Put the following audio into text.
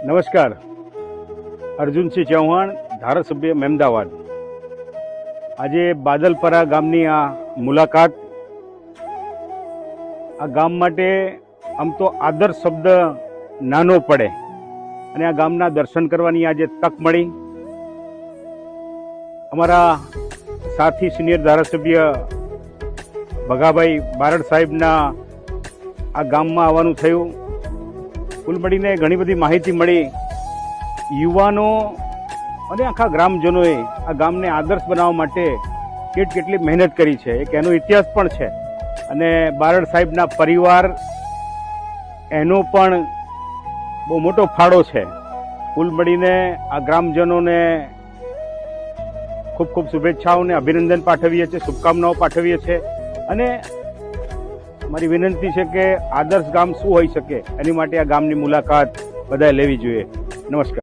નમસ્કાર, અર્જુનસિંહ ચૌહાણ, ધારાસભ્ય મહેમદાવાદ। આજે બાદલપરા ગામની આ મુલાકાત આ ગામ માટે આમ તો આદર્શ શબ્દ નાનો પડે અને આ ગામના દર્શન કરવાની આજે તક મળી। અમારા સાથી સિનિયર ધારાસભ્ય ભગાભાઈ બારડ સાહેબના આ ગામમાં આવવાનું થયું। કુલ મળીને ઘણી બધી માહિતી મળી। યુવાનો અને આખા ગ્રામજનોએ આ ગામને આદર્શ બનાવવા માટે કેટલી મહેનત કરી છે, એક એનો ઇતિહાસ પણ છે અને બારડ સાહેબના પરિવાર એનો પણ બહુ મોટો ફાળો છે। કુલ મળીને આ ગ્રામજનોને ખૂબ ખૂબ શુભેચ્છાઓ અને અભિનંદન પાઠવીએ છીએ, શુભકામનાઓ પાઠવીએ છીએ અને મારી વિનંતી છે કે આદર્શ ગામ શું હોઈ શકે એની માટે આ ગામની મુલાકાત બધાએ લેવી જોઈએ। નમસ્કાર।